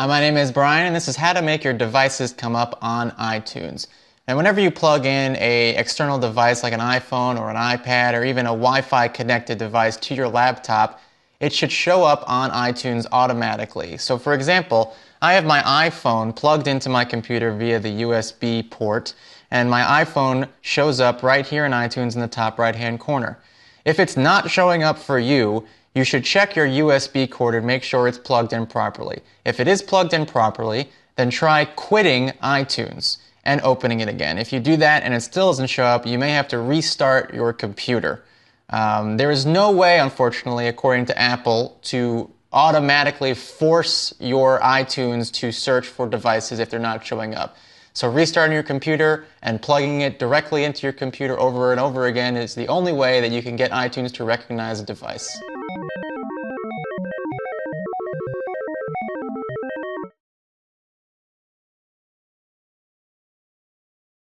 My name is Brian, and this is how to make your devices come up on iTunes. And whenever you plug in an external device like an iPhone or an iPad or even a Wi-Fi connected device to your laptop, it should show up on iTunes automatically. So for example, I have my iPhone plugged into my computer via the USB port, and my iPhone shows up right here in iTunes in the top right-hand corner. If it's not showing up for you, you should check your USB cord and make sure it's plugged in properly. If it is plugged in properly, then try quitting iTunes and opening it again. If you do that and it still doesn't show up, you may have to restart your computer. There is no way, unfortunately, according to Apple, to automatically force your iTunes to search for devices if they're not showing up. So restarting your computer and plugging it directly into your computer over and over again is the only way that you can get iTunes to recognize a device.